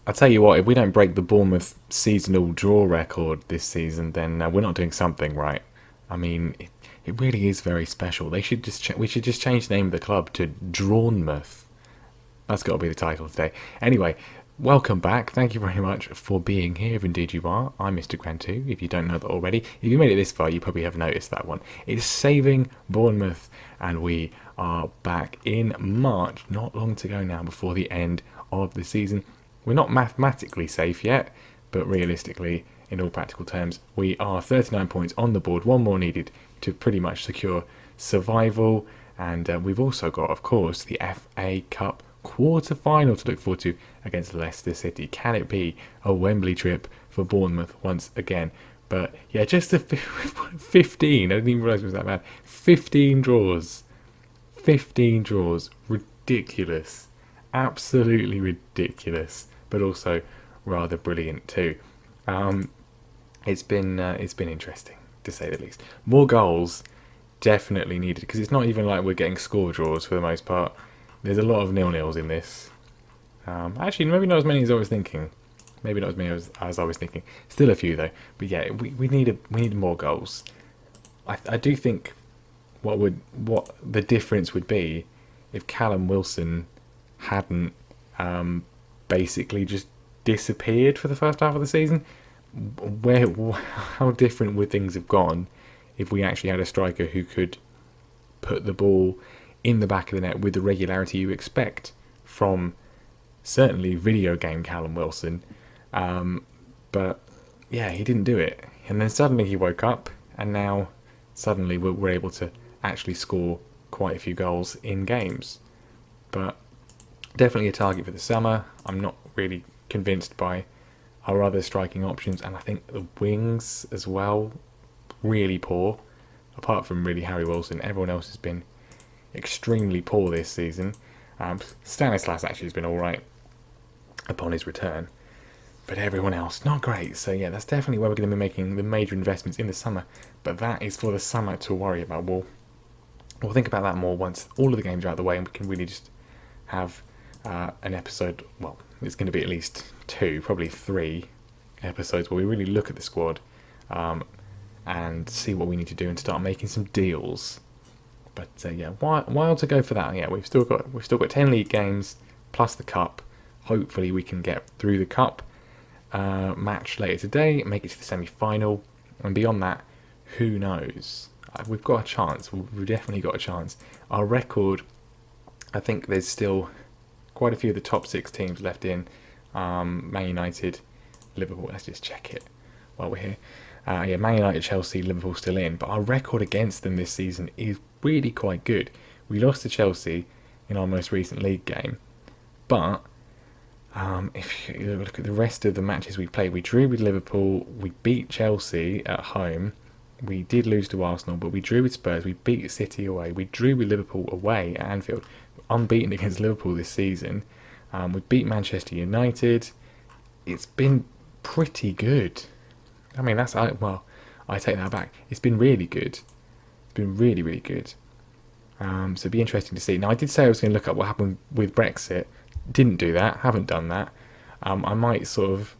I tell you what, if we don't break the Bournemouth seasonal draw record this season, then we're not doing something right. I mean, it really is very special. They should just we should just change the name of the club to Drawnmouth. That's got to be the title today. Anyway, welcome back. Thank you very much for being here, if indeed you are. I'm Mr. Grantu, if you don't know that already. If you made it this far, you probably have noticed that one. It's Saving Bournemouth, and we are back in March, not long to go now before the end of the season. We're not mathematically safe yet, but realistically, in all practical terms, we are 39 points on the board, one more needed to pretty much secure survival. And we've also got, of course, the FA Cup quarter-final to look forward to against Leicester City. Can it be a Wembley trip for Bournemouth once again? But yeah, just a 15. I didn't even realise it was that bad. 15 draws. 15 draws. Ridiculous. Absolutely ridiculous. But also rather brilliant too. It's been interesting, to say the least. More goals definitely needed, because it's not even like we're getting score draws for the most part. There's a lot of nil-nils in this. Actually, maybe not as many as I was thinking. Maybe not as many as I was thinking. Still a few though. But yeah, we need more goals. I do think what the difference would be if Callum Wilson hadn't basically just disappeared for the first half of the season. How different would things have gone if we actually had a striker who could put the ball in the back of the net with the regularity you expect from certainly video game Callum Wilson. But yeah, he didn't do it. And then suddenly he woke up, and now suddenly we're able to actually score quite a few goals in games. But definitely a target for the summer. I'm not really convinced by our other striking options, and I think the wings as well, really poor. Apart from really Harry Wilson, everyone else has been extremely poor this season. Stanislas actually has been alright upon his return, but everyone else not great. So yeah, that's definitely where we're going to be making the major investments in the summer, but that is for the summer to worry about. We'll think about that more once all of the games are out of the way, and we can really just have an episode. Well, it's going to be at least 2, probably 3 episodes where we really look at the squad and see what we need to do and start making some deals. But yeah, while to go for that. Yeah, we've still got 10 league games plus the cup. Hopefully we can get through the cup match later today, make it to the semi-final, and beyond that, who knows? We've got a chance. We've definitely got a chance. Our record, I think there's still quite a few of the top 6 teams left in. Man United, Liverpool. Let's just check it while we're here. Yeah, Man United, Chelsea, Liverpool still in, but our record against them this season is really quite good. We lost to Chelsea in our most recent league game, but if you look at the rest of the matches we played, we drew with Liverpool, we beat Chelsea at home, we did lose to Arsenal, but we drew with Spurs, we beat City away, we drew with Liverpool away at Anfield, unbeaten against Liverpool this season. We beat Manchester United. It's been pretty good. I mean, I take that back. It's been really good. It's been really, really good. So it'd be interesting to see. Now, I did say I was going to look up what happened with Brexit. Didn't do that. Haven't done that. I might sort of,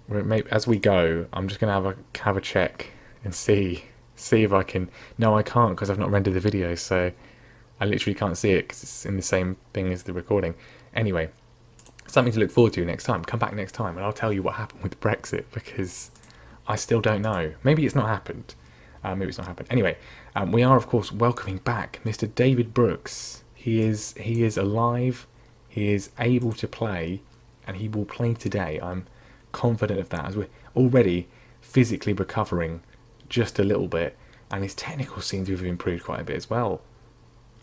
maybe as we go, I'm just going to have a check and see if I can. No, I can't, because I've not rendered the video, so I literally can't see it because it's in the same thing as the recording. Anyway, something to look forward to next time. Come back next time and I'll tell you what happened with Brexit, because I still don't know. Maybe it's not happened. Anyway, we are, of course, welcoming back Mr. David Brooks. He is alive. He is able to play, and he will play today. I'm confident of that, as we're already physically recovering just a little bit, and his technical seems to have improved quite a bit as well.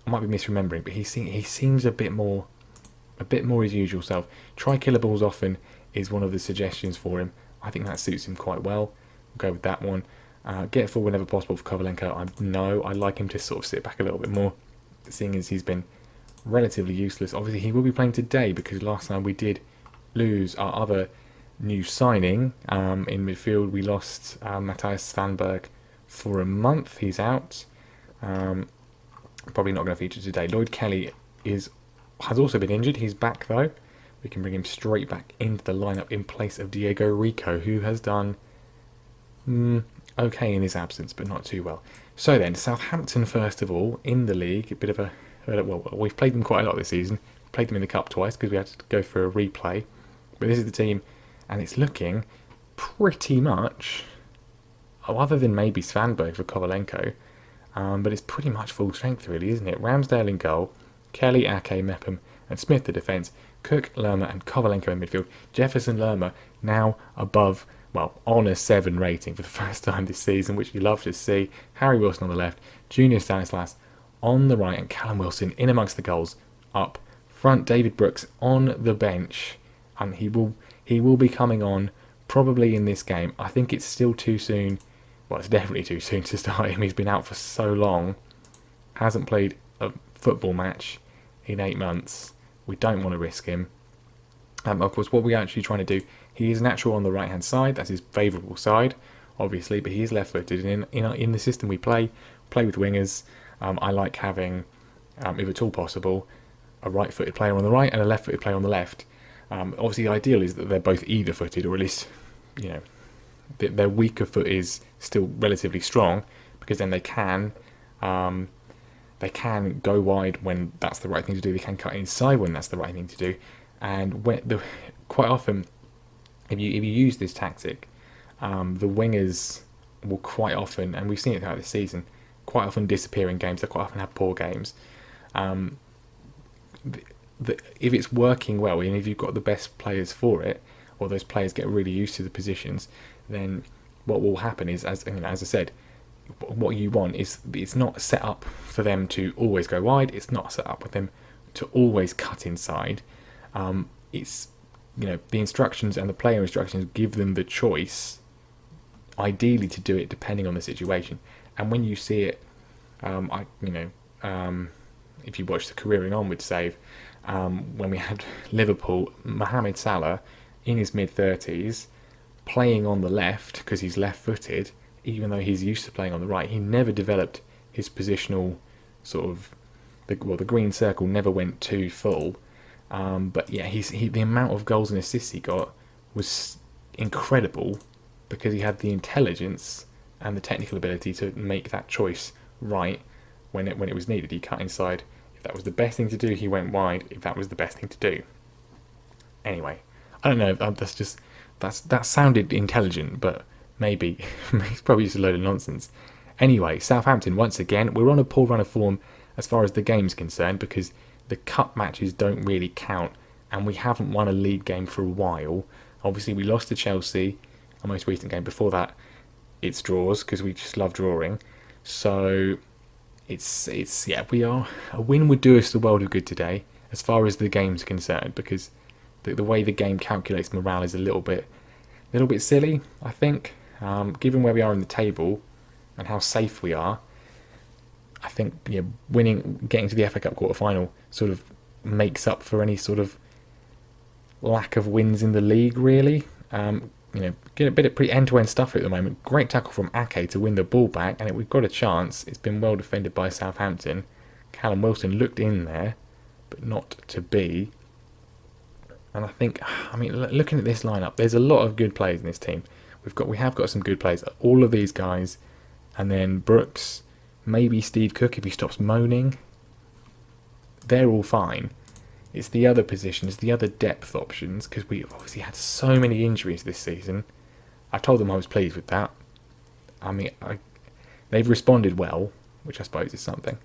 I might be misremembering, but he seems a bit more his usual self. Try killer balls often is one of the suggestions for him. I think that suits him quite well. We'll go with that one. Get full whenever possible for Kovalenko. I like him to sort of sit back a little bit more, seeing as he's been relatively useless. Obviously, he will be playing today because last time we did lose our other new signing in midfield. We lost Matthias Svanberg for a month. He's out. Probably not going to feature today. Lloyd Kelly has also been injured. He's back though. we can bring him straight back into the lineup in place of Diego Rico, who has done okay in his absence, but not too well. So then, Southampton first of all in the league, a bit of a well, we've played them quite a lot this season. Played them in the cup twice because we had to go for a replay. But this is the team, and it's looking pretty much, other than maybe Svanberg for Kovalenko, but it's pretty much full strength really, isn't it? Ramsdale in goal, Kelly, Ake, Mepham and Smith the defence, Cook, Lerma and Kovalenko in midfield. Jefferson Lerma now above, well, on a 7 rating for the first time this season, which you love to see. Harry Wilson on the left, Junior Stanislas on the right and Callum Wilson in amongst the goals. Up front, David Brooks on the bench, and he will be coming on probably in this game. I think it's still too soon. Well, it's definitely too soon to start him. He's been out for so long. Hasn't played a football match in 8 months. We don't want to risk him. Of course, what we're actually trying to do, he is natural on the right-hand side. That's his favourable side, obviously, but he is left-footed. And in the system we play with wingers. I like having, if at all possible, a right-footed player on the right and a left-footed player on the left. Obviously, the ideal is that they're both either-footed, or at least, their weaker foot is still relatively strong, because then they can go wide when that's the right thing to do. They can cut inside when that's the right thing to do. And quite often, if you use this tactic, the wingers will quite often, and we've seen it throughout this season, quite often disappear in games. They quite often have poor games. If it's working well, and if you've got the best players for it, or those players get really used to the positions, then what will happen is, as I said, what you want is, it's not set up for them to always go wide. It's not set up with them to always cut inside. It's the instructions and the player instructions give them the choice, ideally, to do it depending on the situation. And when you see it, if you watch the careering onward save, when we had Liverpool, Mohamed Salah in his mid-30s playing on the left because he's left-footed, even though he's used to playing on the right, he never developed his positional sort of, the green circle never went too full. But yeah, the amount of goals and assists he got was incredible because he had the intelligence and the technical ability to make that choice right when it was needed. He cut inside. If that was the best thing to do, he went wide. If that was the best thing to do. Anyway, I don't know. That sounded intelligent, but maybe it's probably just a load of nonsense. Anyway, Southampton, once again, we're on a poor run of form as far as the game's concerned, because the cup matches don't really count, and we haven't won a league game for a while. Obviously, we lost to Chelsea, our most recent game. Before that, it's draws, because we just love drawing. So it's a win would do us the world of good today, as far as the game's concerned, because the way the game calculates morale is a little bit silly, I think. Given where we are in the table and how safe we are, I think getting to the FA Cup quarter-final sort of makes up for any sort of lack of wins in the league, really. Get a bit of pretty end-to-end stuff at the moment. Great tackle from Ake to win the ball back, and we've got a chance. It's been well defended by Southampton. Callum Wilson looked in there, but not to be. And I think, looking at this lineup, there's a lot of good players in this team. We have got some good players. All of these guys, and then Brooks, maybe Steve Cook if he stops moaning. They're all fine. It's the other positions, the other depth options, because we've obviously had so many injuries this season. I told them I was pleased with that. They've responded well, which I suppose is something.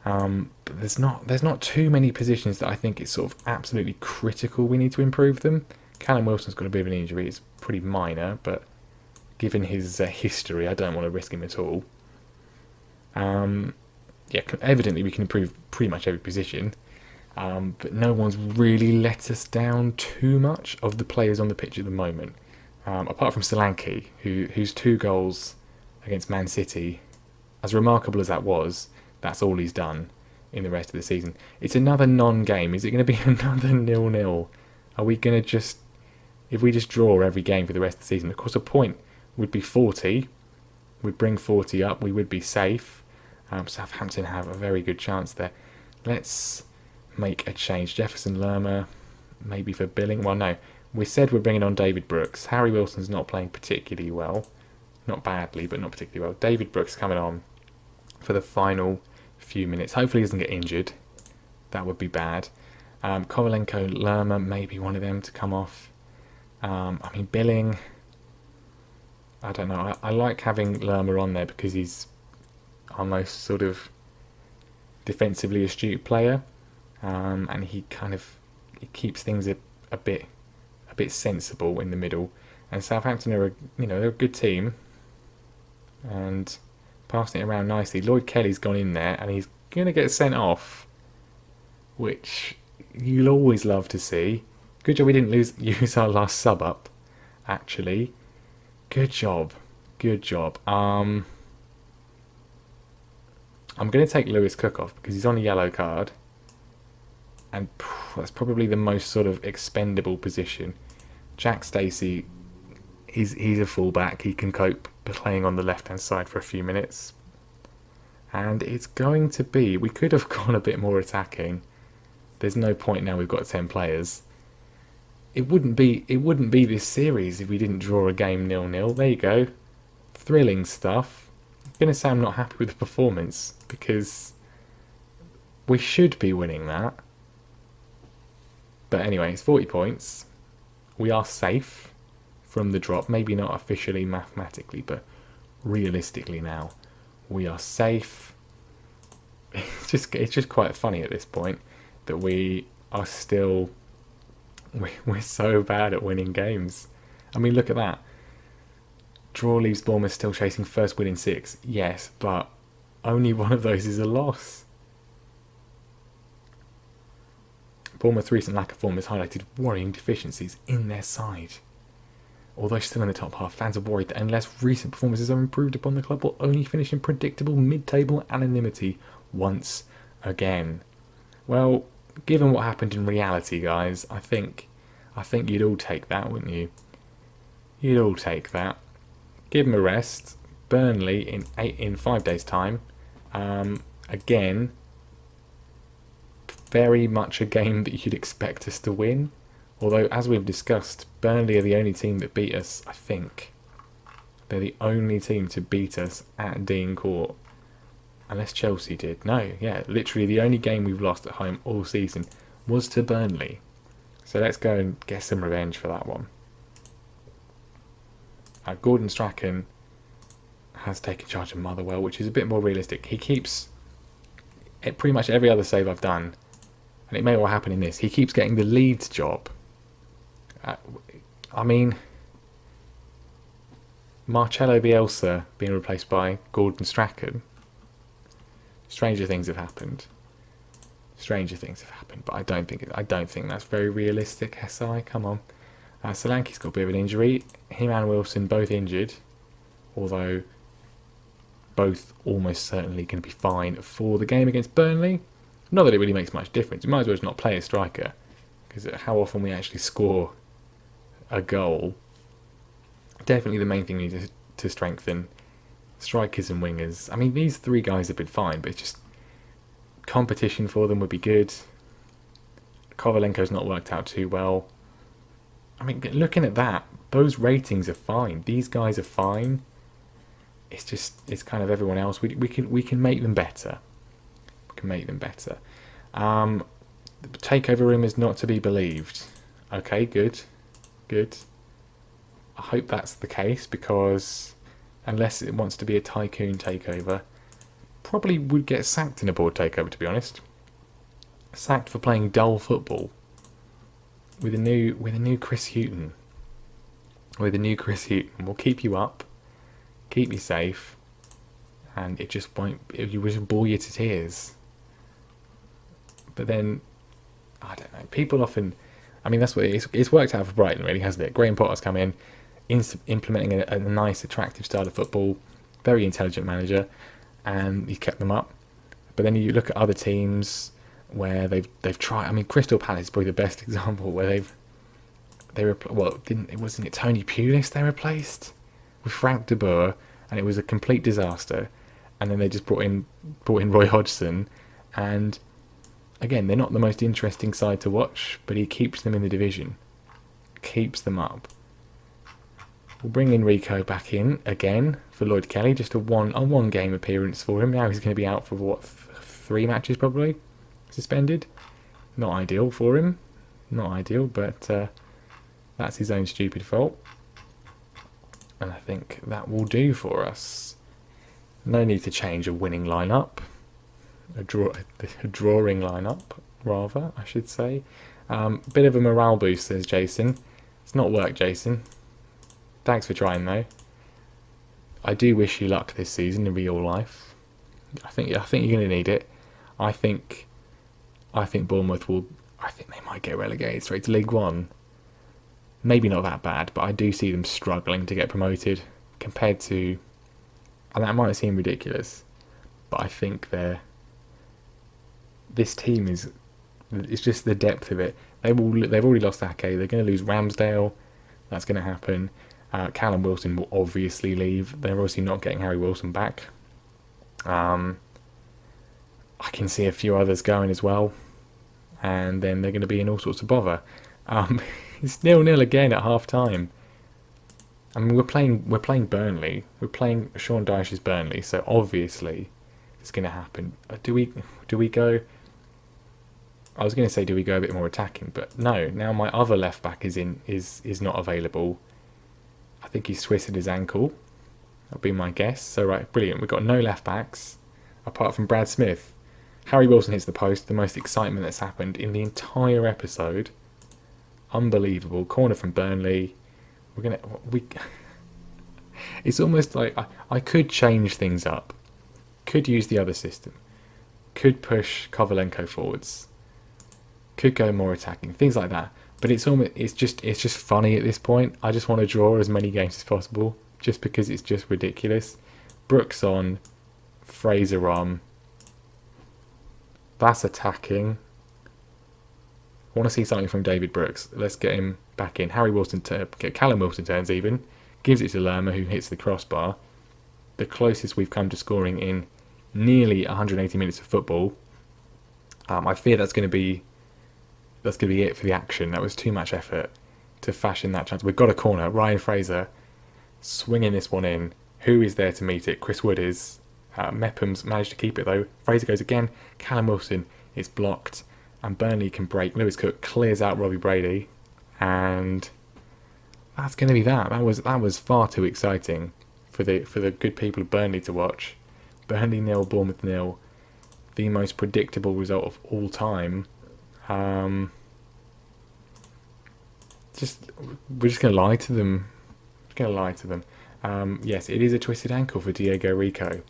But there's not too many positions that I think it's sort of absolutely critical we need to improve them. Callum Wilson's got a bit of an injury. It's pretty minor, but given his history, I don't want to risk him at all. Evidently we can improve pretty much every position. But no one's really let us down too much of the players on the pitch at the moment. Apart from Solanke, whose 2 goals against Man City, as remarkable as that was, that's all he's done in the rest of the season. It's another non-game. Is it going to be another 0-0? Are we going to if we just draw every game for the rest of the season? Of course, a point would be 40. We'd bring 40 up. We would be safe. Southampton have a very good chance there. Let's make a change. Jefferson Lerma, maybe for Billing. Well, no, we said we're bringing on David Brooks. Harry Wilson's not playing particularly well. Not badly, but not particularly well. David Brooks coming on for the final few minutes. Hopefully he doesn't get injured. That would be bad. Kovalenko, Lerma, maybe one of them to come off. I mean, Billing, I don't know. I like having Lerma on there because he's our most sort of defensively astute player. And he keeps things a bit sensible in the middle. And Southampton are they're a good team. And passing it around nicely. Lloyd Kelly's gone in there and he's going to get sent off, which you'll always love to see. Good job we didn't use our last sub up, actually. Good job. I'm going to take Lewis Cook off because he's on a yellow card. And that's probably the most sort of expendable position. Jack Stacey, he's a fullback. He can cope playing on the left-hand side for a few minutes. And it's going to be... We could have gone a bit more attacking. There's no point now we've got 10 players. It wouldn't be this series if we didn't draw a game 0-0. There you go. Thrilling stuff. I'm going to say I'm not happy with the performance because we should be winning that. But anyway, it's 40 points. We are safe from the drop. Maybe not officially, mathematically, but realistically now. We are safe. It's just quite funny at this point that we are still... We're so bad at winning games. I mean, look at that. Draw leaves Bournemouth still chasing first win in 6. Yes, but only one of those is a loss. Bournemouth's recent lack of form has highlighted worrying deficiencies in their side. Although still in the top half, fans are worried that unless recent performances are improved upon, the club will only finish in predictable mid-table anonymity once again. Well, given what happened in reality, guys, I think you'd all take that, wouldn't you? You'd all take that. Give them a rest. Burnley in 5 days' time. Again, very much a game that you'd expect us to win. Although, as we've discussed, Burnley are the only team that beat us, I think. They're the only team to beat us at Dean Court. Unless Chelsea did. No, yeah, literally the only game we've lost at home all season was to Burnley. So let's go and get some revenge for that one. Gordon Strachan has taken charge of Motherwell, which is a bit more realistic. He keeps pretty much every other save I've done, and it may well happen in this, he keeps getting the Leeds job. I mean, Marcelo Bielsa being replaced by Gordon Strachan. Stranger things have happened. But I don't think that's very realistic. SI, come on. Solanke's got a bit of an injury. Him and Wilson both injured, although both almost certainly going to be fine for the game against Burnley. Not that it really makes much difference. We might as well just not play a striker, because how often we actually score a goal. Definitely the main thing we need to strengthen. Strikers and wingers. I mean, these 3 guys have been fine, but it's just competition for them would be good. Kovalenko's not worked out too well. I mean, looking at that, those ratings are fine. These guys are fine. It's kind of everyone else. We can make them better. The takeover rumours not to be believed. Okay, good. I hope that's the case, because unless it wants to be a tycoon takeover, probably would get sacked in a board takeover, to be honest. Sacked for playing dull football. With a new Chris Hughton. We'll keep you up, keep you safe, and it just bore you to tears. But then, I don't know, people often, I mean, that's what it's worked out for Brighton, really, hasn't it? Graham Potter's come in, implementing a nice, attractive style of football, very intelligent manager, and he's kept them up. But then you look at other teams where they've tried. I mean, Crystal Palace is probably the best example where wasn't it Tony Pulis they replaced with Frank de Boer, and it was a complete disaster. And then they just brought in Roy Hodgson, and Again, they're not the most interesting side to watch, but he keeps them in the division. Keeps them up. We'll bring Enrico back in again for Lloyd Kelly, just a one game appearance for him. Now he's going to be out for what, 3 matches probably, suspended. Not ideal for him, not ideal, but that's his own stupid fault. And I think that will do for us. No need to change a winning lineup, a drawing lineup rather, I should say. Bit of a morale boost, says Jason. It's not worked, Jason. Thanks for trying though. I do wish you luck this season in real life. I think you're going to need it. I think Bournemouth will. I think they might get relegated straight to League One. Maybe not that bad, but I do see them struggling to get promoted compared to. And that might seem ridiculous, but I think this team is. It's just the depth of it. They've already lost Ake. They're going to lose Ramsdale. That's going to happen. Callum Wilson will obviously leave. They're obviously not getting Harry Wilson back. I can see a few others going as well, and then they're going to be in all sorts of bother. It's 0-0 again at half time. I mean, we're playing Burnley. We're playing Sean Dyche's Burnley, so obviously it's going to happen. Do we go? I was going to say, do we go a bit more attacking? But no. Now my other left back is not available. I think he's twisted his ankle. That'll be my guess. So right, brilliant. We've got no left backs apart from Brad Smith. Harry Wilson hits the post. The most excitement that's happened in the entire episode. Unbelievable. Corner from Burnley. It's almost like I could change things up. Could use the other system. Could push Kovalenko forwards. Could go more attacking. Things like that. But it's just funny at this point. I just want to draw as many games as possible, just because it's just ridiculous. Brooks on, Fraser on. That's attacking. I want to see something from David Brooks. Let's get him back in. Callum Wilson turns even, gives it to Lerma, who hits the crossbar. The closest we've come to scoring in nearly 180 minutes of football. I fear that's going to be it for the action. That was too much effort to fashion that chance. We've got a corner. Ryan Fraser swinging this one in. Who is there to meet it? Chris Wood is. Mepham's managed to keep it though. Fraser goes again. Callum Wilson is blocked, and Burnley can break. Lewis Cook clears out Robbie Brady, and that's going to be that. That was far too exciting for the good people of Burnley to watch. Burnley 0, Bournemouth 0. The most predictable result of all time. We're just going to lie to them. Yes, it is a twisted ankle for Diego Rico.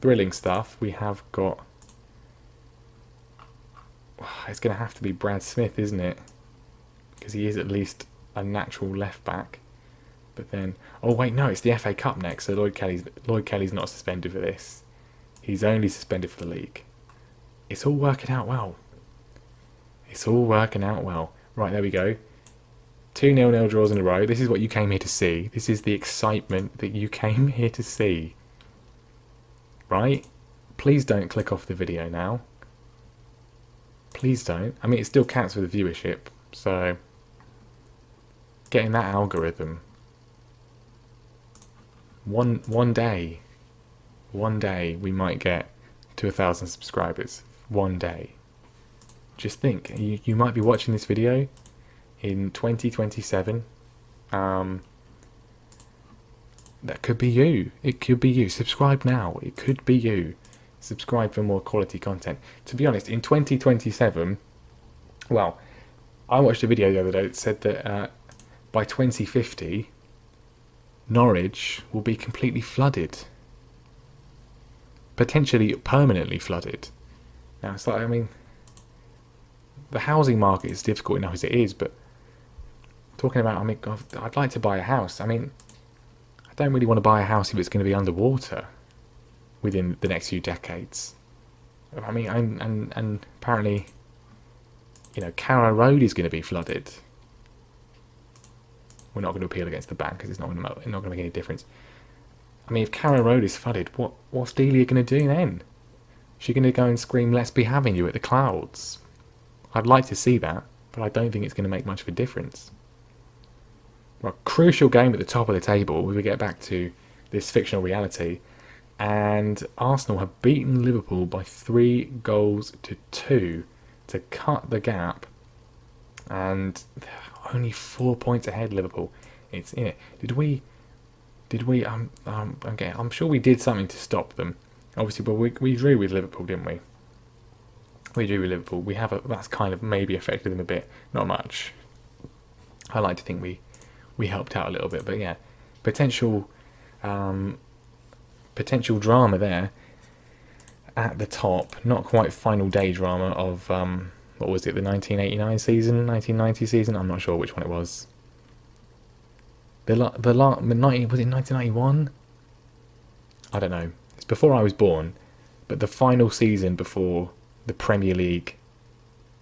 Thrilling stuff. We have got. It's going to have to be Brad Smith, isn't it? Because he is at least a natural left back. But then, oh wait, no, it's the FA Cup next. So Lloyd Kelly's not suspended for this. He's only suspended for the league. It's all working out well. Right, there we go. 2 0-0 draws in a row. This is what you came here to see. This is the excitement that you came here to see. Right? Please don't click off the video now. Please don't. I mean, it still counts for the viewership. So, getting that algorithm. One day we might get to 1,000 subscribers. One day. Just think, you might be watching this video in 2027. That could be you. It could be you. Subscribe now. It could be you. Subscribe for more quality content. To be honest, in 2027, well, I watched a video the other day that said that by 2050, Norwich will be completely flooded. Potentially permanently flooded. Now, it's like, I mean, the housing market is difficult enough as it is, but talking about, I mean, God, I'd like to buy a house. I mean, I don't really want to buy a house if it's going to be underwater within the next few decades. I mean, and apparently, you know, Carrow Road is going to be flooded. We're not going to appeal against the bank because it's not going to make any difference. I mean, if Carrow Road is flooded, what's Delia going to do then? Is she going to go and scream, "Let's be having you" at the clouds? I'd like to see that, but I don't think it's going to make much of a difference. Well, crucial game at the top of the table. We get back to this fictional reality. And Arsenal have beaten Liverpool by 3-2 to cut the gap. And only 4 points ahead, Liverpool. It's in it. Did we? Okay, I'm sure we did something to stop them. Obviously, but we drew with Liverpool, didn't we? We drew with Liverpool. That's kind of maybe affected them a bit. Not much. I like to think we helped out a little bit, but yeah, potential drama there at the top. Not quite final day drama of what was it, the 1989 season, 1990 season? I'm not sure which one it was. Was it 1991? I don't know. It's before I was born, but the final season before the Premier League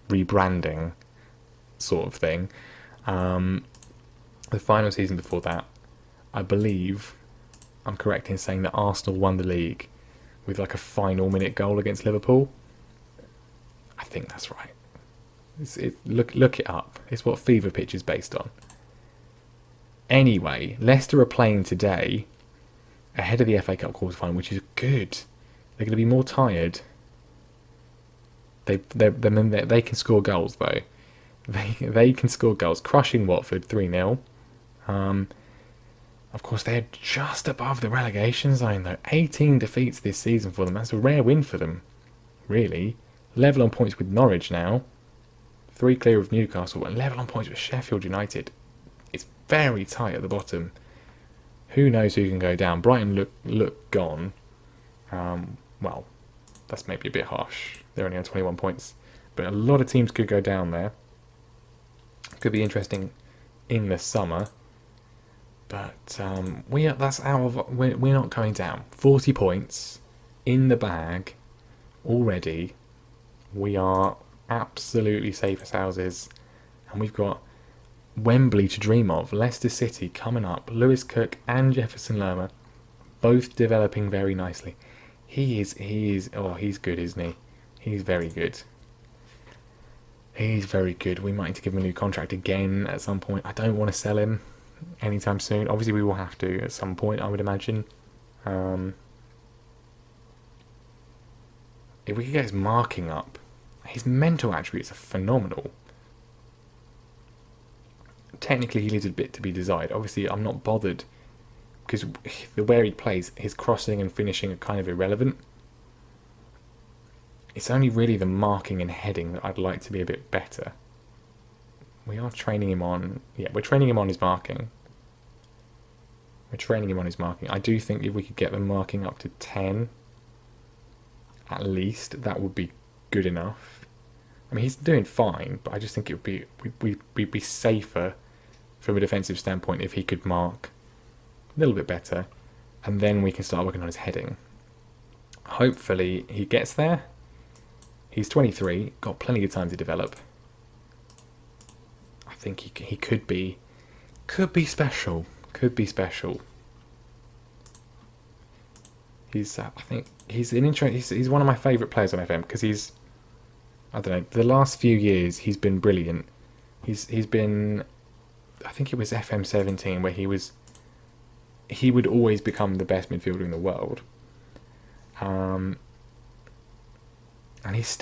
rebranding sort of thing. The final season before that, I believe I'm correct in saying that Arsenal won the league with like a final minute goal against Liverpool. I think that's right. Look it up. It's what Fever Pitch is based on. Anyway, Leicester are playing today ahead of the FA Cup quarter-final, which is good. They're going to be more tired. They can score goals though. They can score goals, crushing Watford 3-0. Of course, they're just above the relegation zone though. 18 defeats this season for them. That's a rare win for them, really. Level on points with Norwich now. 3 clear of Newcastle, and level on points with Sheffield United. It's very tight at the bottom. Who knows who can go down? Brighton look gone. Well, that's maybe a bit harsh. They're only on 21 points. But a lot of teams could go down there. Could be interesting in the summer. But we're not going down. 40 points in the bag already. We are absolutely safe as houses. And we've got Wembley to dream of. Leicester City coming up. Lewis Cook and Jefferson Lerma both developing very nicely. He's good, isn't he? He's very good. He's very good. We might need to give him a new contract again at some point. I don't want to sell him anytime soon. Obviously, we will have to at some point, I would imagine. If we could get his marking up, his mental attributes are phenomenal. Technically, he leaves a bit to be desired. Obviously, I'm not bothered because where he plays, his crossing and finishing are kind of irrelevant. It's only really the marking and heading that I'd like to be a bit better. We are training him on... Yeah, we're training him on his marking. I do think if we could get the marking up to 10, at least, that would be good enough. I mean, he's doing fine, but I just think it would be... We'd be safer from a defensive standpoint if he could mark a little bit better, and then we can start working on his heading. Hopefully he gets there. He's 23, got plenty of time to develop. I think he could be special. I think he's an he's one of my favourite players on FM because I don't know, the last few years he's been brilliant. He's been, I think it was FM17 where he would always become the best midfielder in the world. And he's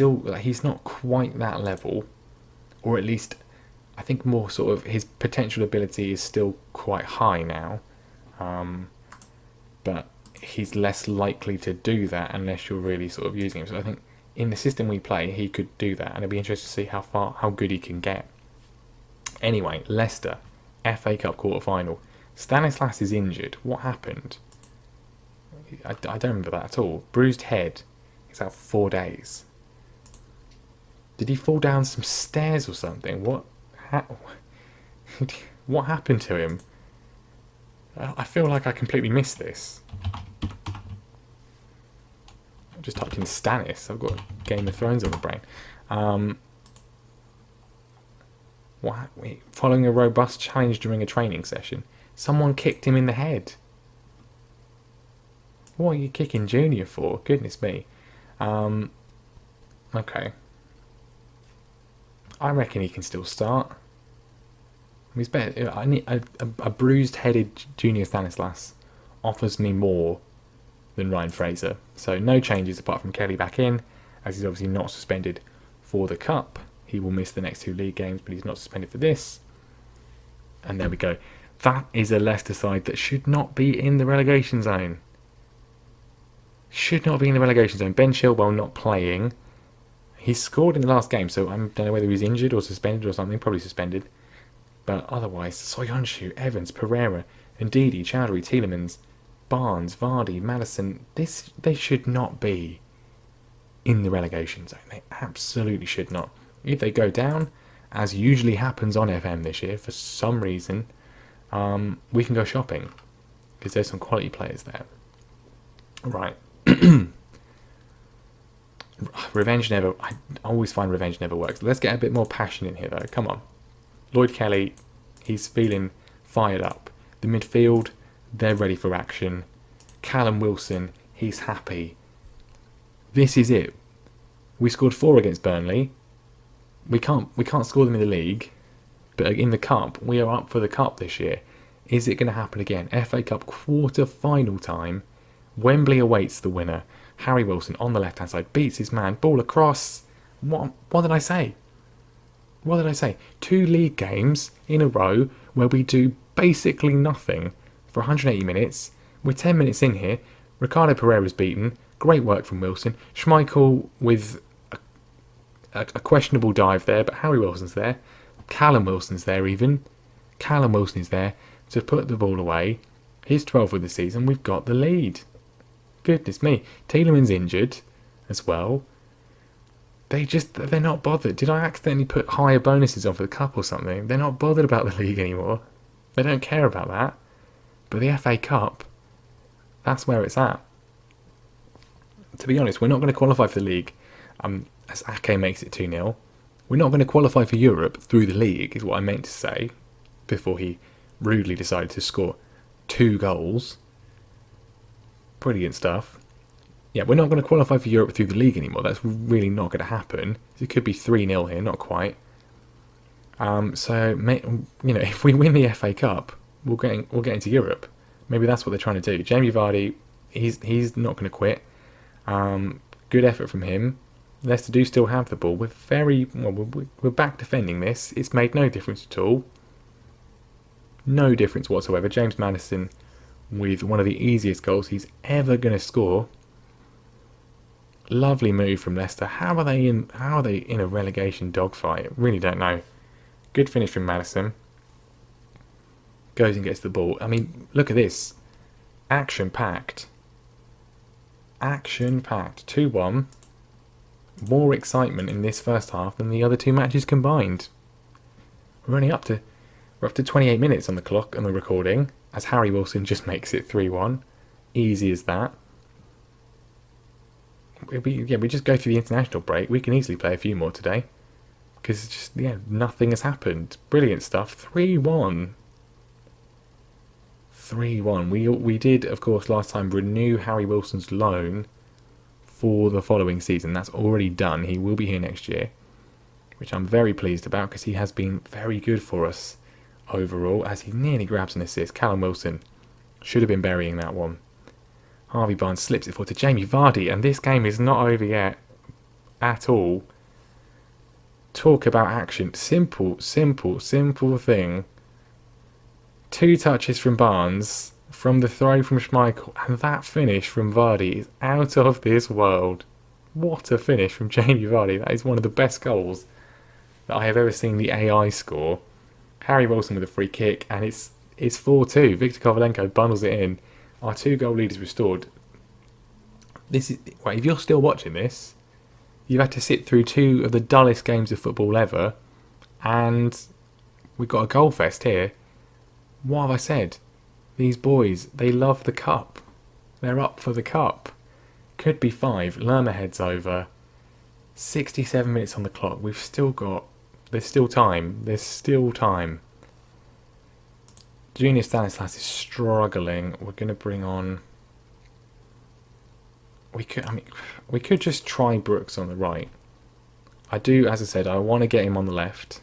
not quite that level, or at least I think more sort of his potential ability is still quite high now. But he's less likely to do that unless you're really sort of using him. So I think in the system we play, he could do that, and it'd be interesting to see how good he can get. Anyway, Leicester, FA Cup quarter-final. Stanislas is injured. What happened? I don't remember that at all. Bruised head. He's out 4 days. Did he fall down some stairs or something? What happened to him? I feel like I completely missed this. I just typed in Stannis. I've got Game of Thrones on the brain. Following a robust challenge during a training session, someone kicked him in the head. What are you kicking Junior for? Goodness me. Okay. I reckon he can still start. He's better. I need a bruised-headed Junior Stanislas offers me more than Ryan Fraser. So no changes apart from Kelly back in, as he's obviously not suspended for the Cup. He will miss the next 2 league games, but he's not suspended for this. And there we go. That is a Leicester side that should not be in the relegation zone. Should not be in the relegation zone. Ben Chilwell not playing. He scored in the last game, so I don't know whether he's injured or suspended or something. Probably suspended. But otherwise, Soyuncu, Evans, Pereira, Ndidi, Chowdhury, Tielemans, Barnes, Vardy, Maddison, they should not be in the relegation zone. They absolutely should not. If they go down, as usually happens on FM this year, for some reason, we can go shopping. Because there's some quality players there. Right. Revenge never... I always find revenge never works. Let's get a bit more passion in here, though. Come on. Lloyd Kelly, he's feeling fired up. The midfield, they're ready for action. Callum Wilson, he's happy. This is it. We scored 4 against Burnley. We can't score them in the league, but in the Cup, we are up for the Cup this year. Is it going to happen again? FA Cup quarter-final time. Wembley awaits the winner. Harry Wilson on the left-hand side beats his man. Ball across. What did I say? What did I say? 2 league games in a row where we do basically nothing for 180 minutes. We're 10 minutes in here. Ricardo Pereira's beaten. Great work from Wilson. Schmeichel with a questionable dive there, but Harry Wilson's there. Callum Wilson's there even. Callum Wilson is there to put the ball away. He's 12th of the season. We've got the lead. Goodness me. Tielemans injured as well. They're not bothered. Did I accidentally put higher bonuses on for the Cup or something? They're not bothered about the league anymore. They don't care about that. But the FA Cup, that's where it's at. To be honest, we're not going to qualify for the league, as Ake makes it 2-0. We're not going to qualify for Europe through the league, is what I meant to say, before he rudely decided to score 2 goals. Brilliant stuff. Yeah, we're not going to qualify for Europe through the league anymore. That's really not going to happen. It could be 3-0 here, not quite. If we win the FA Cup, we'll get into Europe. Maybe that's what they're trying to do. Jamie Vardy, he's not going to quit. Good effort from him. Leicester do still have the ball. We're back defending this. It's made no difference at all. No difference whatsoever. James Maddison with one of the easiest goals he's ever going to score. Lovely move from Leicester. How are they in a relegation dogfight? Really don't know. Good finish from Maddison. Goes and gets the ball. I mean, look at this. Action-packed. Action-packed. 2-1. More excitement in this first half than the other 2 matches combined. We're up to 28 minutes on the clock on the recording, as Harry Wilson just makes it 3-1. Easy as that. We just go through the international break. We can easily play a few more today. Because nothing has happened. Brilliant stuff. 3-1. 3-1. We did, of course, last time renew Harry Wilson's loan for the following season. That's already done. He will be here next year, which I'm very pleased about because he has been very good for us overall, as he nearly grabs an assist. Callum Wilson should have been burying that one. Harvey Barnes slips it forward to Jamie Vardy, and this game is not over yet at all. Talk about action. Simple thing. 2 touches from Barnes, from the throw from Schmeichel, and that finish from Vardy is out of this world. What a finish from Jamie Vardy. That is one of the best goals that I have ever seen the AI score. Harry Wilson with a free kick, and it's 4-2. Viktor Kovalenko bundles it in. Our 2-goal lead is restored. If you're still watching this, you've had to sit through 2 of the dullest games of football ever, and we've got a goal fest here. What have I said? These boys, they love the Cup. They're up for the Cup. Could be 5. Lerma heads over. 67 minutes on the clock. There's still time. Junior Stanislas is struggling. We're going to bring on we could just try Brooks on the right. I do, as I said, I want to get him on the left.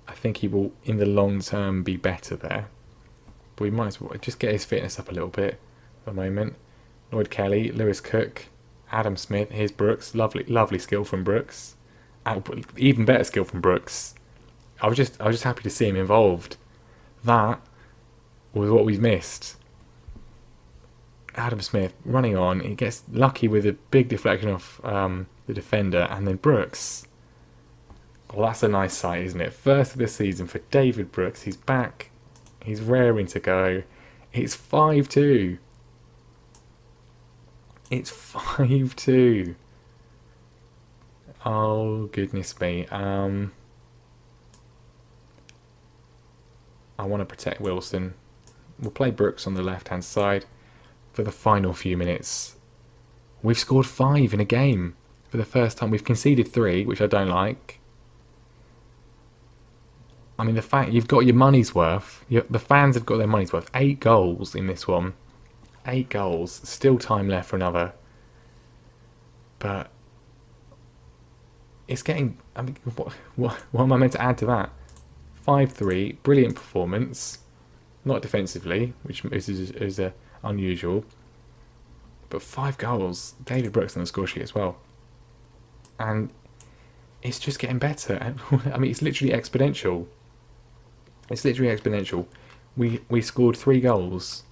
I think he will, in the long term, be better there. But we might as well just get his fitness up a little bit at the moment. Lloyd Kelly, Lewis Cook, Adam Smith. Here's Brooks. Lovely skill from Brooks. Even better skill from Brooks. I was just happy to see him involved. That was what we've missed. Adam Smith running on. He gets lucky with a big deflection off the defender, and then Brooks. Well, that's a nice sight, isn't it? First of the season for David Brooks. He's back. He's raring to go. It's 5-2. It's 5-2. Oh, goodness me. I want to protect Wilson. We'll play Brooks on the left-hand side for the final few minutes. We've scored 5 in a game for the first time. We've conceded 3, which I don't like. I mean, the fact you've got your money's worth. The fans have got their money's worth. 8 goals in this one. 8 goals. Still time left for another. But it's getting... I mean, what am I meant to add to that? 5-3. Brilliant performance. Not defensively, which is unusual. But 5 goals. David Brooks on the score sheet as well. And it's just getting better. I mean, it's literally exponential. It's literally exponential. We scored 3 goals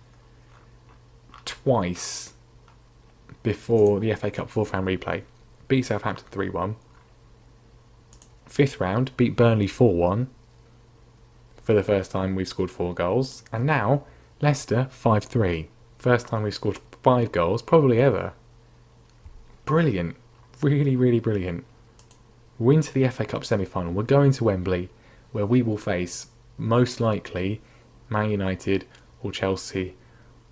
twice before the FA Cup 4th round replay. Beat Southampton 3-1. 5th round, beat Burnley 4-1. For the first time we've scored 4 goals. And now, Leicester 5-3. First time we've scored 5 goals, probably ever. Brilliant. Really, really brilliant. We're into the FA Cup semi-final. We're going to Wembley, where we will face, most likely, Man United or Chelsea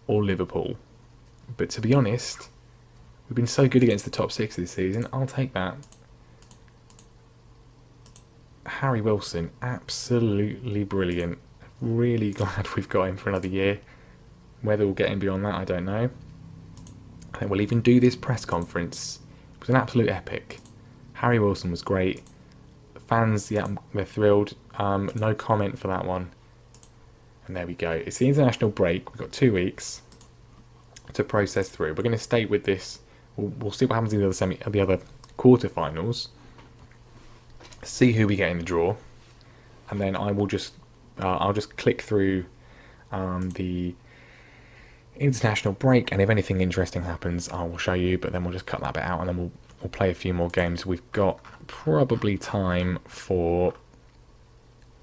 or Liverpool. But to be honest, we've been so good against the top 6 this season. I'll take that. Harry Wilson, absolutely brilliant. Really glad we've got him for another year. Whether we'll get him beyond that, I don't know. I think we'll even do this press conference. It was an absolute epic. Harry Wilson was great. The fans, yeah, they're thrilled. No comment for that one. And there we go. It's the international break. We've got 2 weeks to process through. We're going to stay with this. We'll see what happens in the other quarterfinals. See who we get in the draw, and then I will just I'll just click through the international break, and if anything interesting happens, I will show you. But then we'll just cut that bit out, and then we'll play a few more games. We've got probably time for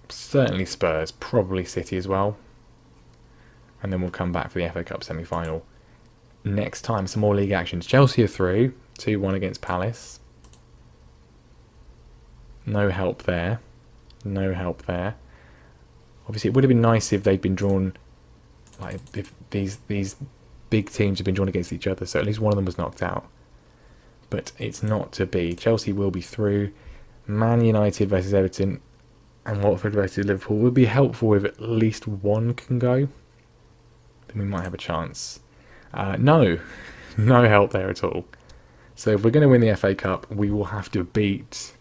certainly Spurs, probably City as well, and then we'll come back for the FA Cup semi-final next time. Some more league actions. Chelsea are through 2-1 against Palace. No help there. No help there. Obviously, it would have been nice if they'd been drawn, like if these big teams had been drawn against each other, so at least one of them was knocked out. But it's not to be. Chelsea will be through. Man United versus Everton and Watford versus Liverpool would be helpful if at least one can go. Then we might have a chance. No help there at all. So if we're going to win the FA Cup, we will have to beat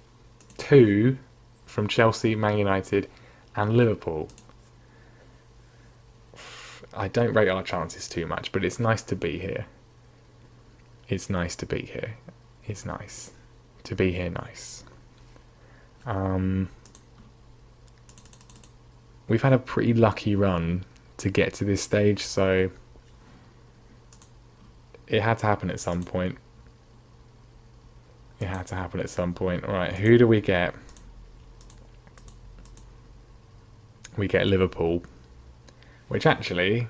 2 from Chelsea, Man United and Liverpool. I don't rate our chances too much, but it's nice to be here. It's nice to be here. It's nice to be here. Nice. We've had a pretty lucky run to get to this stage, so it had to happen at some point. It had to happen at some point. Right, who do we get? We get Liverpool, which actually,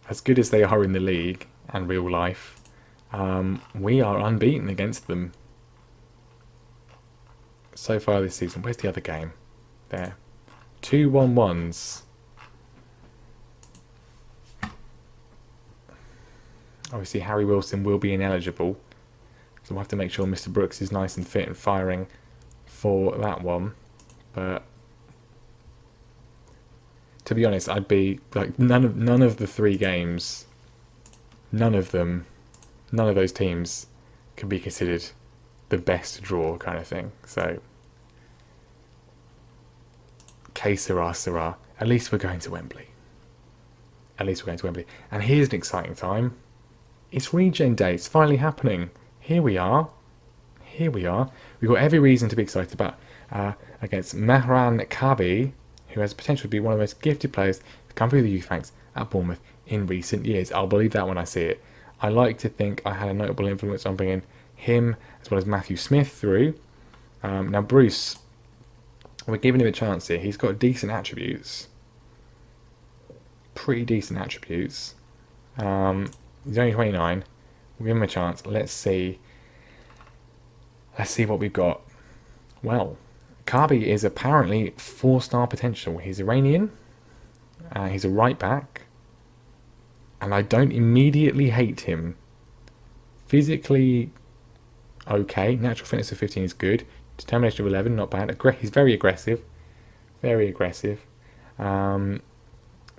as good as they are in the league and real life, we are unbeaten against them so far this season. Where's the other game? There. 2 1-1s. Obviously, Harry Wilson will be ineligible. So we'll have to make sure Mr. Brooks is nice and fit and firing for that one. But to be honest, I'd be like none of the 3 games none of those teams can be considered the best draw kind of thing. So, que sera, sera. At least we're going to Wembley. And here's an exciting time. It's Regen Day. It's finally happening. Here we are. We've got every reason to be excited about against Mehran Kabi, who has potential to be one of the most gifted players to come through the youth ranks at Bournemouth in recent years. I'll believe that when I see it. I like to think I had a notable influence on bringing him as well as Matthew Smith through. Now Bruce, we're giving him a chance here. He's got decent attributes. Pretty decent attributes. He's only 29. We'll give him a chance. Let's see what we've got. Well, Kabi is apparently 4-star potential. He's Iranian. He's a right back. And I don't immediately hate him. Physically, okay. Natural fitness of 15 is good. Determination of 11, not bad. He's very aggressive.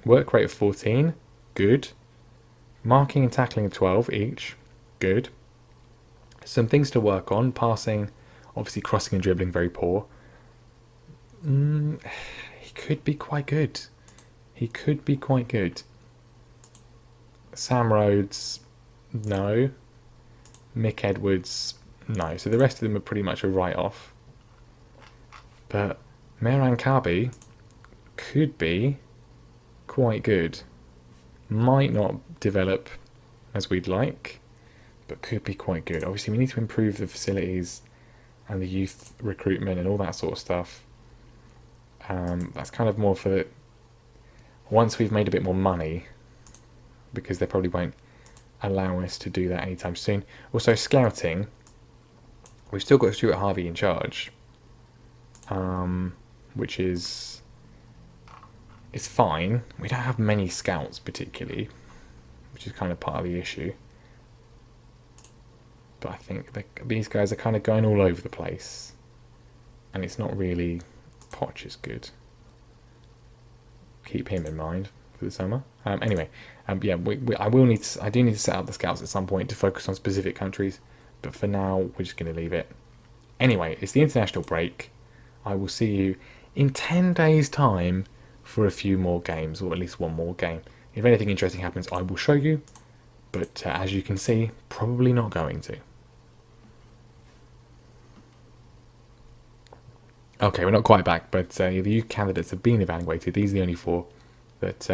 Work rate of 14, good. Marking and tackling of 12 each, good. Some things to work on. Passing, obviously crossing and dribbling, very poor. He could be quite good. Sam Rhodes, no. Mick Edwards, no. So the rest of them are pretty much a write-off. But Mehran Kabi could be quite good. Might not develop as we'd like, but could be quite good. Obviously, we need to improve the facilities and the youth recruitment and all that sort of stuff. That's kind of more for once we've made a bit more money, because they probably won't allow us to do that anytime soon. Also, scouting. We've still got Stuart Harvey in charge, which is it's fine. We don't have many scouts particularly, which is kind of part of the issue. But I think these guys are kind of going all over the place, and it's not really. Poch is good. Keep him in mind for the summer. Anyway, I do need to set up the scouts at some point to focus on specific countries, but for now we're just going to leave it. Anyway, it's the international break. I will see you in 10 days' time for a few more games, or at least one more game. If anything interesting happens, I will show you, but as you can see, probably not going to. Okay, we're not quite back, but the youth candidates have been evaluated. These are the only 4 that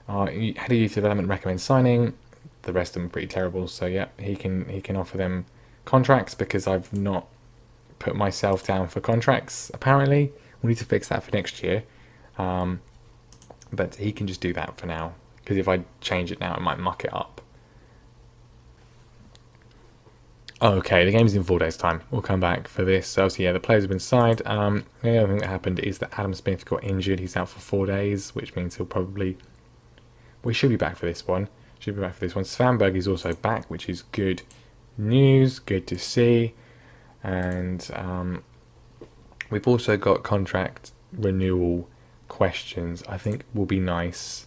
our head of youth development recommends signing. The rest of them are pretty terrible, so yeah, he can offer them contracts, because I've not put myself down for contracts, apparently. We need to fix that for next year. But he can just do that for now, because if I change it now, it might muck it up. Okay, the game's in 4 days' time. We'll come back for this. So yeah, the players have been signed. The other thing that happened is that Adam Smith got injured. He's out for 4 days, which means we should be back for this one. Svanberg is also back, which is good news. Good to see. And we've also got contract renewal questions. I think will be nice.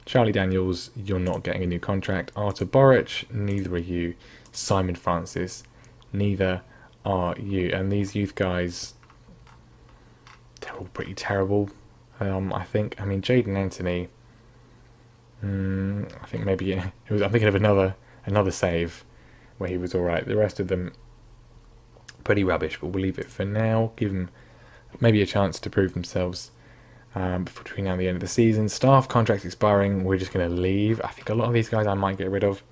Charlie Daniels, you're not getting a new contract. Artur Boric, neither are you. Simon Francis, neither are you. And these youth guys, they're all pretty terrible. I think. I mean, Jaden Anthony. I think maybe I'm thinking of another save where he was all right. The rest of them pretty rubbish. But we'll leave it for now. Give them maybe a chance to prove themselves between now and the end of the season. Staff contracts expiring. We're just going to leave. I think a lot of these guys I might get rid of.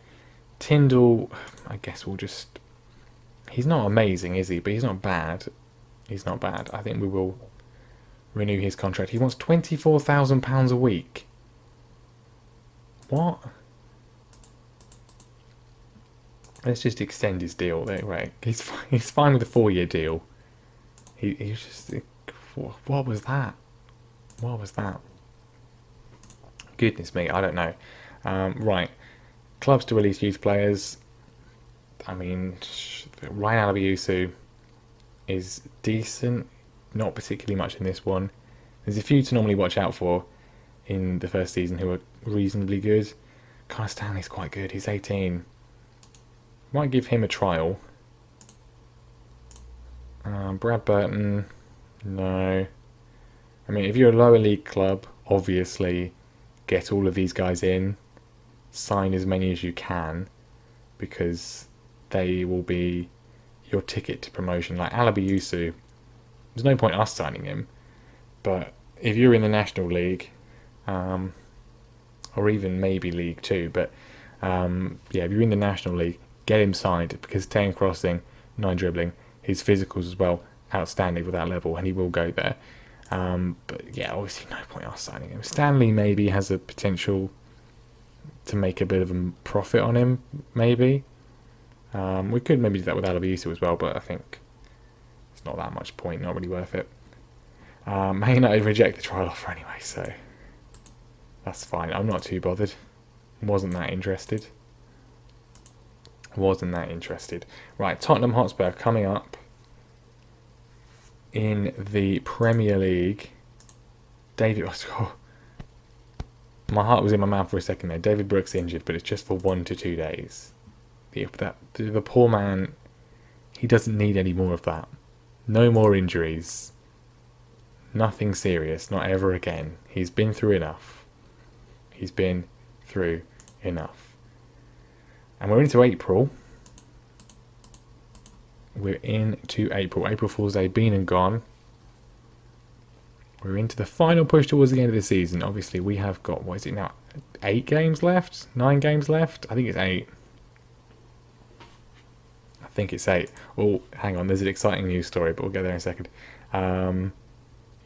Tyndall, I guess we'll just... He's not amazing, is he? But he's not bad. I think we will renew his contract. He wants £24,000 a week. What? Let's just extend his deal. Right. He's fine with a 4-year deal. He's just... What was that? Goodness me, I don't know. Right. Clubs to release youth players. I mean, Ryan Alabiusu is decent. Not particularly much in this one. There's a few to normally watch out for in the first season who are reasonably good. Connor Stanley's quite good. He's 18. Might give him a trial. Brad Burton, no. I mean, if you're a lower league club, obviously get all of these guys in, sign as many as you can, because they will be your ticket to promotion. Like Alabi Yusu, there's no point us signing him, but if you're in the National League, or even maybe League 2, but yeah, if you're in the National League, get him signed, because 10 crossing, 9 dribbling, his physicals as well, outstanding for that level, and he will go there. But yeah, obviously no point us signing him. Stanley maybe has a potential to make a bit of a profit on him, maybe. We could maybe do that with Alavisu as well, but I think it's not that much point, not really worth it. Man United reject the trial offer anyway, so that's fine. I'm not too bothered. Wasn't that interested. Right, Tottenham Hotspur coming up in the Premier League. David, oh, my heart was in my mouth for a second there. David Brooks injured, but it's just for 1 to 2 days. The poor man, he doesn't need any more of that. No more injuries. Nothing serious, not ever again. He's been through enough. And we're into April. April Fool's Day been and gone. We're into the final push towards the end of the season. Obviously, we have got, what is it now? 8 games left? 9 games left? I think it's 8. Oh, hang on. There's an exciting news story, but we'll get there in a second.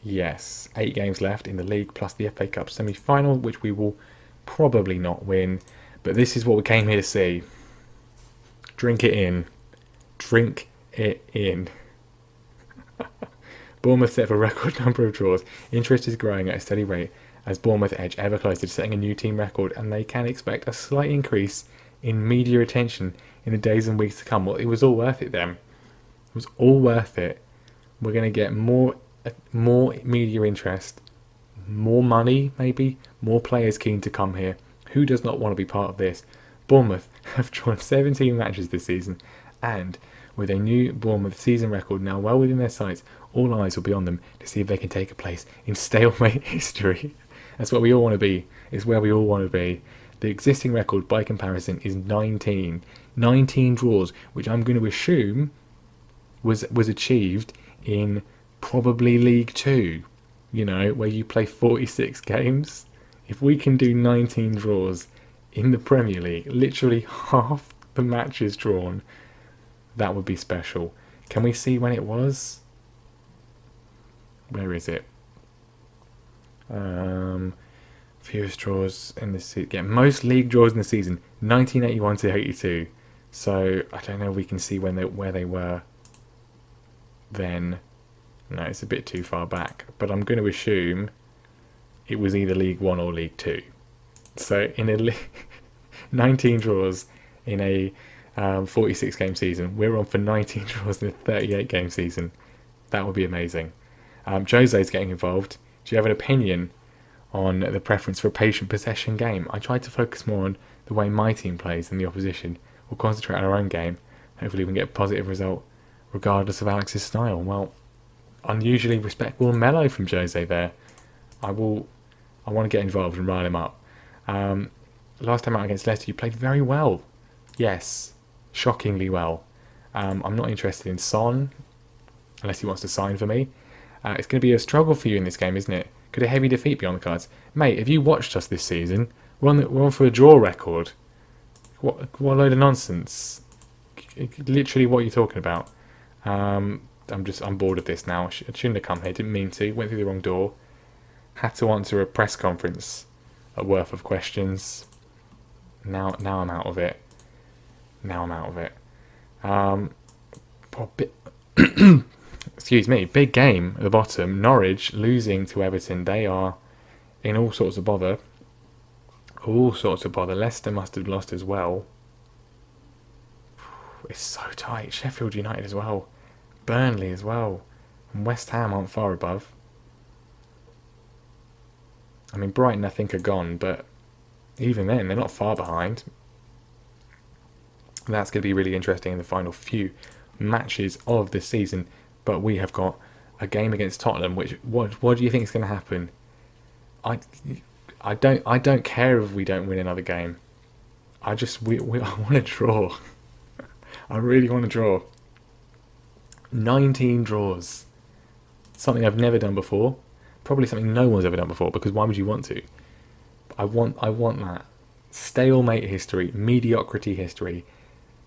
Yes, 8 games left in the league, plus the FA Cup semi-final, which we will probably not win. But this is what we came here to see. Drink it in. Bournemouth set for a record number of draws. Interest is growing at a steady rate as Bournemouth edge ever closer to setting a new team record, and they can expect a slight increase in media attention in the days and weeks to come. Well, it was all worth it then. It was all worth it. We're going to get more media interest, more money maybe, more players keen to come here. Who does not want to be part of this? Bournemouth have drawn 17 matches this season, and with a new Bournemouth season record now well within their sights, all eyes will be on them to see if they can take a place in stalemate history. That's what we all want to be. It's where we all want to be. The existing record, by comparison, is 19. 19 draws, which I'm going to assume was achieved in probably League 2, where you play 46 games. If we can do 19 draws in the Premier League, literally half the matches drawn, that would be special. Can we see when it was? Where is it? Fewest draws in the season. Yeah, most league draws in the season, 1981 to 82. So I don't know if we can see where they were then. No, it's a bit too far back. But I'm going to assume it was either League 1 or League 2. So in a 19 draws in a 46 game season, we're on for 19 draws in a 38 game season. That would be amazing. Jose's getting involved. Do you have an opinion on the preference for a patient possession game? I tried to focus more on the way my team plays than the opposition. We'll concentrate on our own game. Hopefully we can get a positive result regardless of Alex's style. Well, unusually respectful and mellow from Jose there. I want to get involved and rile him up. Last time out against Leicester, you played very well. Yes, shockingly well. I'm not interested in Son, unless he wants to sign for me. It's going to be a struggle for you in this game, isn't it? Could a heavy defeat be on the cards? Mate, have you watched us this season? We're on for a draw record. What a load of nonsense. Literally, what are you talking about? I'm bored of this now. I shouldn't have come here. Didn't mean to. Went through the wrong door. Had to answer a press conference, a worth of questions. Now I'm out of it. Excuse me. Big game at the bottom. Norwich losing to Everton. They are in all sorts of bother. Leicester must have lost as well. It's so tight. Sheffield United as well. Burnley as well. And West Ham aren't far above. I mean, Brighton I think are gone, but even then, they're not far behind. That's going to be really interesting in the final few matches of this season. But we have got a game against Tottenham. What do you think is going to happen? I don't care if we don't win another game. I want to draw. I really want to draw. 19 draws. Something I've never done before. Probably something no one's ever done before, because why would you want to? I want that. Stalemate history, mediocrity history.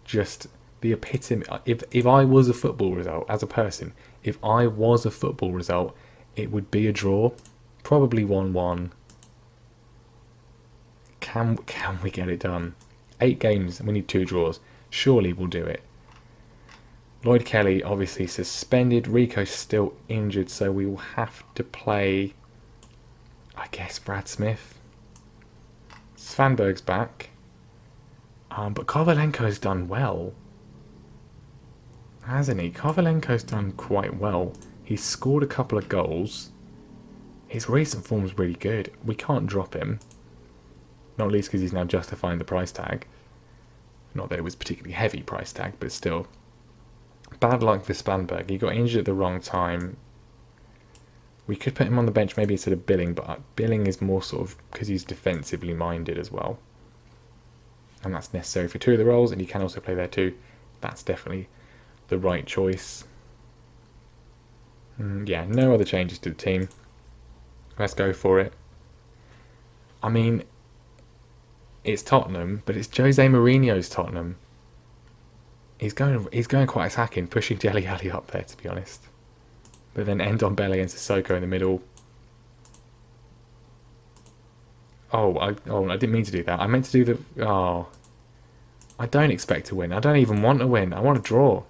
Just the epitome. If I was a football result, as a person, if I was a football result, it would be a draw. Probably 1-1. Can we get it done? 8 games and we need 2 draws. Surely we'll do it. Lloyd Kelly obviously suspended. Rico's still injured, so we will have to play, I guess, Brad Smith. Svanberg's back. But Kovalenko's done well. Hasn't he? Kovalenko's done quite well. He's scored a couple of goals. His recent form's really good. We can't drop him. Not least because he's now justifying the price tag. Not that it was a particularly heavy price tag, but still. Bad luck for Spanberg. He got injured at the wrong time. We could put him on the bench maybe instead of Billing, but Billing is more sort of because he's defensively minded as well. And that's necessary for 2 of the roles, and he can also play there too. That's definitely the right choice. Yeah, no other changes to the team. Let's go for it. I mean, it's Tottenham, but it's Jose Mourinho's Tottenham. He's going quite attacking, pushing Dele Alli up there, to be honest. But then Ndombele and Sissoko in the middle. Oh, I didn't mean to do that. I meant to do the... Oh. I don't expect to win. I don't even want to win. I want to draw.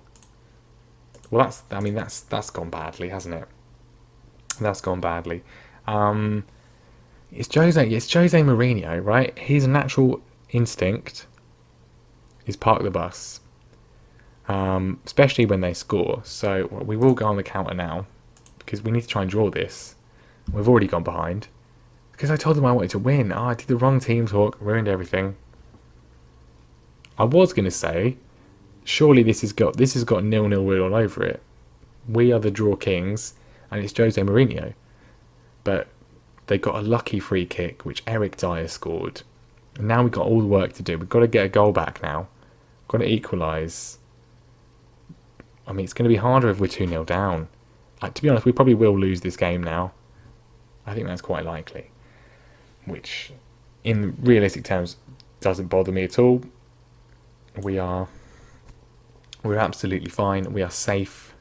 Well, that's gone badly, hasn't it? That's gone badly. It's Jose Mourinho, right? His natural instinct is park the bus. Especially when they score. So we will go on the counter now, because we need to try and draw this. We've already gone behind. Because I told them I wanted to win. I did the wrong team talk, ruined everything. I was going to say, surely this has got 0-0 written all over it. We are the draw kings, and it's Jose Mourinho. But they got a lucky free kick, which Eric Dyer scored. And now we've got all the work to do. We've got to get a goal back now. Got to equalise. I mean, it's going to be harder if we're 2-0 down. To be honest, we probably will lose this game now. I think that's quite likely. Which, in realistic terms, doesn't bother me at all. We're absolutely fine. We are safe.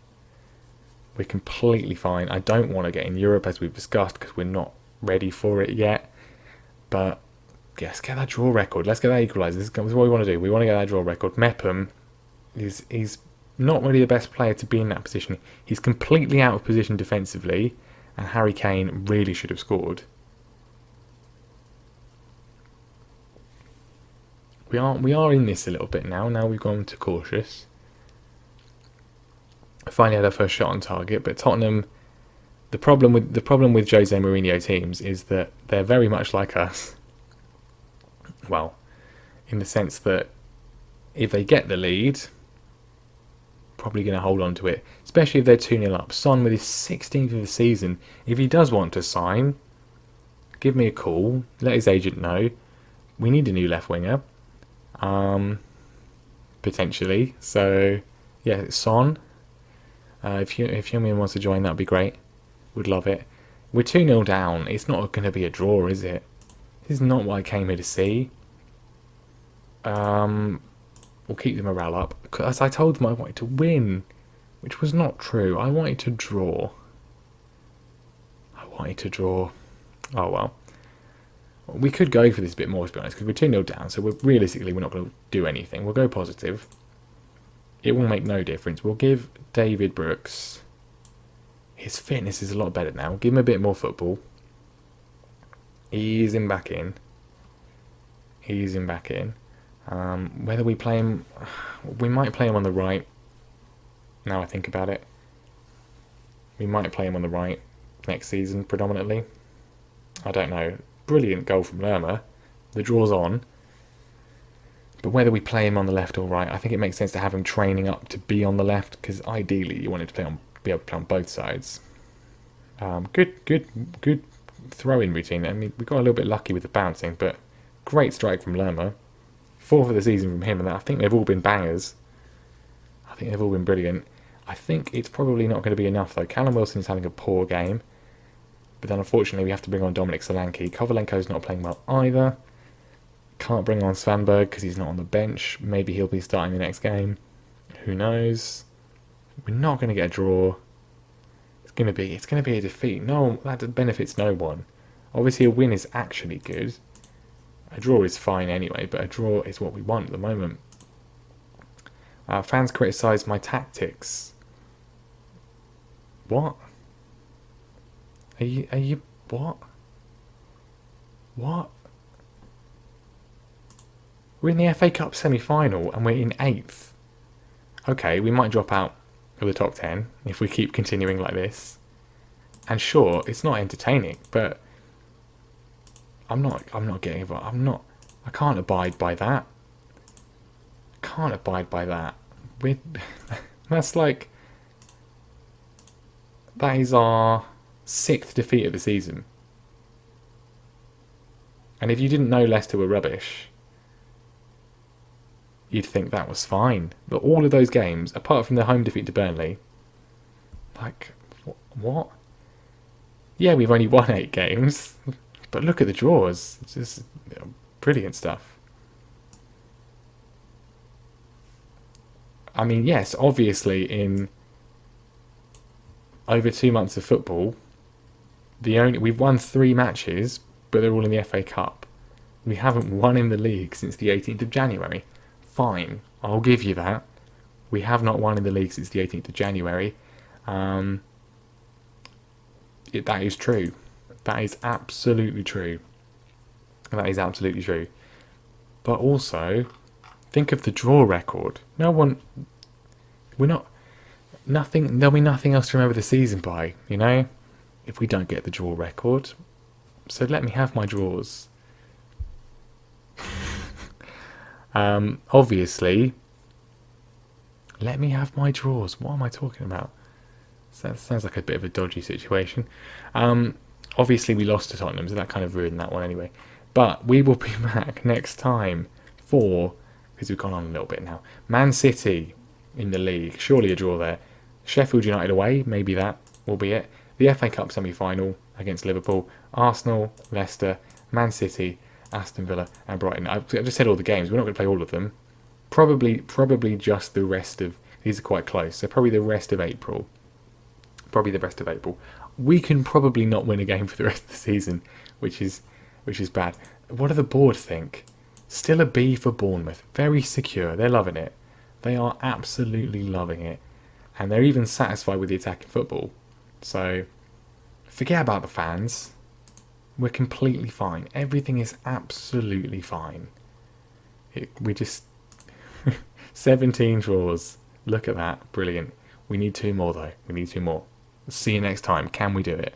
We're completely fine. I don't want to get in Europe, as we've discussed, because we're not ready for it yet. But, yeah, let's get that draw record. Let's get that equaliser. This is what we want to do. We want to get that draw record. Mepham he's not really the best player to be in that position. He's completely out of position defensively, and Harry Kane really should have scored. We are in this a little bit now. Now we've gone to cautious. Finally had our first shot on target, but Tottenham. The problem with Jose Mourinho teams is that they're very much like us. Well, in the sense that if they get the lead, probably going to hold on to it, especially if they're 2-0 up. Son with his 16th of the season. If he does want to sign, give me a call. Let his agent know. We need a new left winger. Potentially. So, yeah, Son. If Youngmin wants to join, that'd be great. Would love it. We're 2-0 down. It's not going to be a draw, is it? This is not what I came here to see. We'll keep the morale up. As I told them, I wanted to win, which was not true. I wanted to draw. Oh, well. We could go for this a bit more, to be honest, because we're 2-0 down, so realistically we're not going to do anything. We'll go positive. It will make no difference. We'll give David Brooks... His fitness is a lot better now. Give him a bit more football. Ease him back in. Whether we play him... We might play him on the right. Now I think about it. We might play him on the right next season, predominantly. I don't know. Brilliant goal from Lerma. The draw's on. But whether we play him on the left or right, I think it makes sense to have him training up to be on the left, because ideally you want him to be able to play on both sides. Good throw-in routine. I mean, we got a little bit lucky with the bouncing, but great strike from Lerma. 4th of the season from him, and I think they've all been bangers. I think they've all been brilliant. I think it's probably not going to be enough, though. Callum Wilson's having a poor game, but then unfortunately we have to bring on Dominic Solanke. Kovalenko's not playing well either. Can't bring on Svanberg because he's not on the bench. Maybe he'll be starting the next game. Who knows? We're not going to get a draw. It's going to be a defeat. No, that benefits no one. Obviously, a win is actually good. A draw is fine anyway, but a draw is what we want at the moment. Fans criticise my tactics. What? Are you what? What? We're in the FA Cup semi-final and we're in 8th. Okay, we might drop out of the top 10 if we keep continuing like this. And sure, it's not entertaining, but I'm not getting involved. I can't abide by that. Can't abide by that. That's like, that is our 6th defeat of the season. And if you didn't know Leicester were rubbish, you'd think that was fine. But all of those games, apart from the home defeat to Burnley, like, what? Yeah, we've only won 8 games, but look at the draws. It's just brilliant stuff. I mean, yes, obviously in over 2 months of football, we've won 3 matches, but they're all in the FA Cup. We haven't won in the league since the 18th of January. Fine, I'll give you that. We have not won in the league since the 18th of January. That is true. That is absolutely true. That is absolutely true. But also, think of the draw record. There'll be nothing else to remember the season by, you know? If we don't get the draw record. So let me have my draws. Obviously, let me have my draws. What am I talking about? So that sounds like a bit of a dodgy situation. Obviously, we lost to Tottenham, so that kind of ruined that one anyway. But we will be back next time for, because we've gone on a little bit now, Man City in the league. Surely a draw there. Sheffield United away, maybe that will be it. The FA Cup semi-final against Liverpool. Arsenal, Leicester, Man City, Aston Villa and Brighton. I just said all the games. We're not going to play all of them. Probably just the rest of... These are quite close. So probably the rest of April. We can probably not win a game for the rest of the season, which is bad. What do the board think? Still a B for Bournemouth. Very secure. They're loving it. They are absolutely loving it. And they're even satisfied with the attacking football. So, forget about the fans. We're completely fine. Everything is absolutely fine. We just... 17 draws. Look at that. Brilliant. We need 2 more, though. We need 2 more. See you next time. Can we do it?